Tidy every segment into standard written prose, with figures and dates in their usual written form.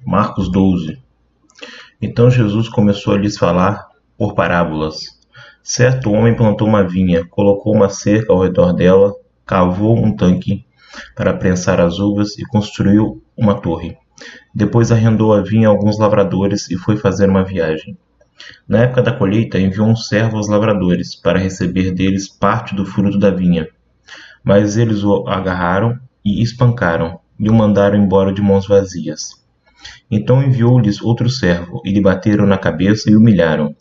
Marcos 12. Então Jesus começou a lhes falar por parábolas. Certo homem plantou uma vinha, colocou uma cerca ao redor dela, cavou um tanque para prensar as uvas e construiu uma torre. Depois arrendou a vinha a alguns lavradores e foi fazer uma viagem. Na época da colheita, enviou um servo aos lavradores para receber deles parte do fruto da vinha. Mas eles o agarraram e espancaram, e o mandaram embora de mãos vazias. Então enviou-lhes outro servo, e lhe bateram na cabeça e humilharam.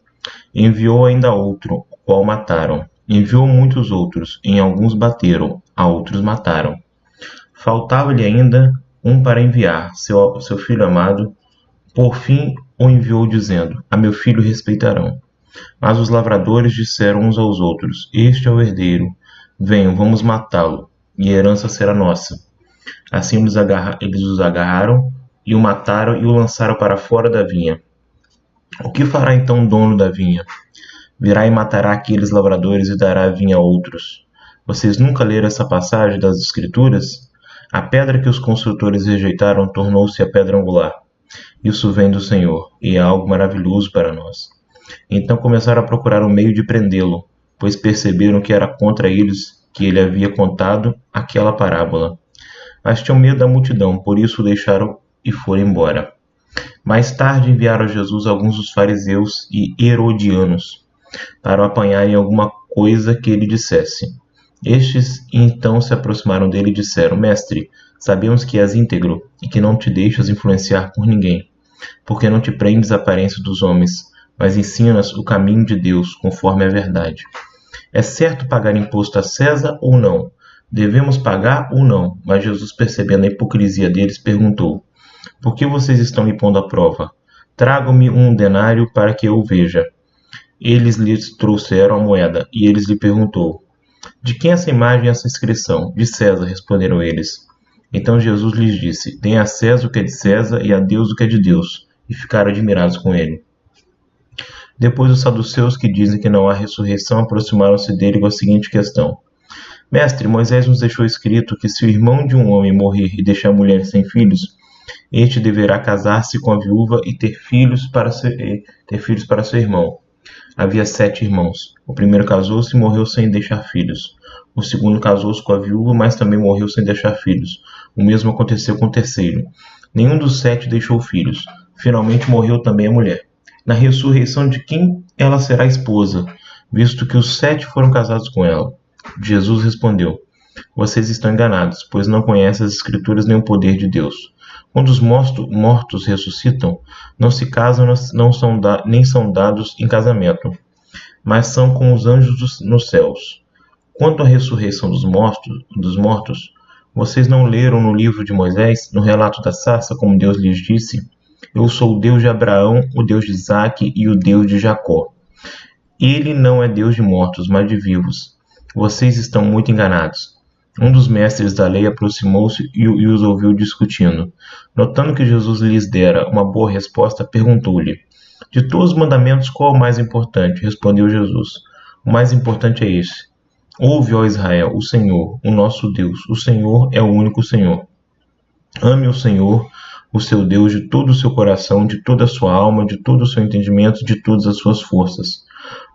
Enviou ainda outro, o qual mataram. Enviou muitos outros, em alguns bateram, a outros mataram. Faltava-lhe ainda um para enviar, seu filho amado. Por fim o enviou dizendo: A meu filho respeitarão. Mas os lavradores disseram uns aos outros: Este é o herdeiro. Venham, vamos matá-lo, e a herança será nossa. Assim eles os agarraram, e o mataram e o lançaram para fora da vinha. O que fará então o dono da vinha? Virá e matará aqueles lavradores e dará a vinha a outros. Vocês nunca leram essa passagem das Escrituras? A pedra que os construtores rejeitaram tornou-se a pedra angular. Isso vem do Senhor, e é algo maravilhoso para nós. Então começaram a procurar um meio de prendê-lo, pois perceberam que era contra eles que ele havia contado aquela parábola. Mas tinham medo da multidão, por isso o deixaram e foram embora. Mais tarde enviaram a Jesus alguns dos fariseus e herodianos, para o apanharem alguma coisa que ele dissesse. Estes então se aproximaram dele e disseram: Mestre, sabemos que és íntegro e que não te deixas influenciar por ninguém, porque não te prendes à aparência dos homens, mas ensinas o caminho de Deus conforme a verdade. É certo pagar imposto a César ou não? Devemos pagar ou não? Mas Jesus, percebendo a hipocrisia deles, perguntou: Por que vocês estão me pondo à prova? Tragam-me um denário para que eu o veja. Eles lhes trouxeram a moeda, e eles lhe perguntou: De quem essa imagem e essa inscrição? De César, responderam eles. Então Jesus lhes disse: Deem a César o que é de César e a Deus o que é de Deus. E ficaram admirados com ele. Depois os saduceus, que dizem que não há ressurreição, aproximaram-se dele com a seguinte questão: Mestre, Moisés nos deixou escrito que se o irmão de um homem morrer e deixar a mulher sem filhos, este deverá casar-se com a viúva e ter filhos para seu irmão. Havia 7 irmãos. O primeiro casou-se e morreu sem deixar filhos. O segundo casou-se com a viúva, mas também morreu sem deixar filhos. O mesmo aconteceu com o terceiro. Nenhum dos 7 deixou filhos. Finalmente morreu também a mulher. Na ressurreição de quem ela será esposa, visto que os 7 foram casados com ela? Jesus respondeu: Vocês estão enganados, pois não conhecem as Escrituras nem o poder de Deus. Quando os mortos ressuscitam, não se casam, nem são dados em casamento, mas são com os anjos nos céus. Quanto à ressurreição dos mortos, vocês não leram no livro de Moisés, no relato da sarça, como Deus lhes disse: Eu sou o Deus de Abraão, o Deus de Isaque e o Deus de Jacó. Ele não é Deus de mortos, mas de vivos. Vocês estão muito enganados. Um dos mestres da lei aproximou-se e os ouviu discutindo. Notando que Jesus lhes dera uma boa resposta, perguntou-lhe: De todos os mandamentos, qual é o mais importante? Respondeu Jesus: O mais importante é esse: Ouve, ó Israel, o Senhor, o nosso Deus. O Senhor é o único Senhor. Ame o Senhor, o seu Deus, de todo o seu coração, de toda a sua alma, de todo o seu entendimento, de todas as suas forças.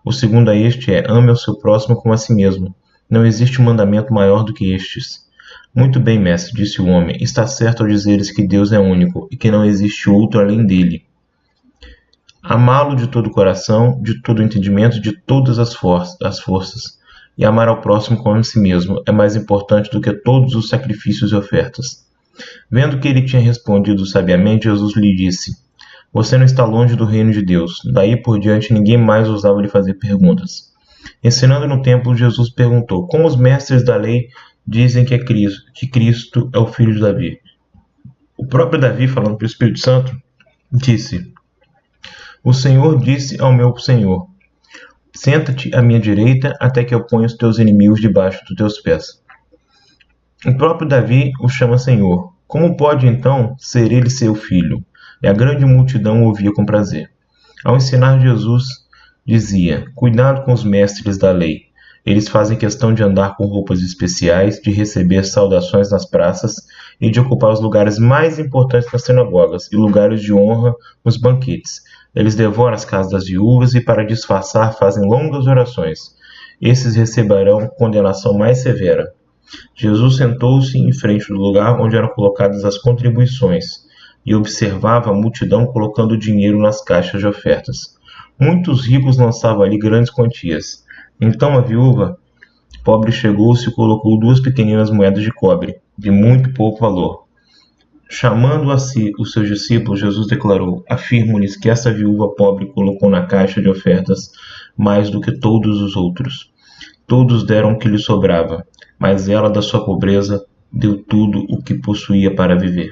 O segundo a este é: ame ao seu próximo como a si mesmo. Não existe um mandamento maior do que estes. Muito bem, mestre, disse o homem, está certo ao dizeres que Deus é único e que não existe outro além dele. Amá-lo de todo o coração, de todo o entendimento, de todas as forças, e amar ao próximo como a si mesmo é mais importante do que todos os sacrifícios e ofertas. Vendo que ele tinha respondido sabiamente, Jesus lhe disse: Você não está longe do reino de Deus. Daí por diante ninguém mais ousava lhe fazer perguntas. Ensinando no templo, Jesus perguntou: Como os mestres da lei dizem que Cristo é o filho de Davi? O próprio Davi, falando para o Espírito Santo, disse: O Senhor disse ao meu Senhor: Senta-te à minha direita até que eu ponha os teus inimigos debaixo dos teus pés. O próprio Davi o chama Senhor. Como pode então ser ele seu filho? E a grande multidão o ouvia com prazer. Ao ensinar, Jesus dizia: Cuidado com os mestres da lei. Eles fazem questão de andar com roupas especiais, de receber saudações nas praças e de ocupar os lugares mais importantes nas sinagogas e lugares de honra nos banquetes. Eles devoram as casas das viúvas e, para disfarçar, fazem longas orações. Esses receberão condenação mais severa. Jesus sentou-se em frente do lugar onde eram colocadas as contribuições e observava a multidão colocando dinheiro nas caixas de ofertas. Muitos ricos lançavam ali grandes quantias. Então a viúva pobre chegou-se e colocou 2 pequeninas moedas de cobre, de muito pouco valor. Chamando a si os seus discípulos, Jesus declarou: Afirmo-lhes que essa viúva pobre colocou na caixa de ofertas mais do que todos os outros. Todos deram o que lhe sobrava, mas ela, da sua pobreza, deu tudo o que possuía para viver.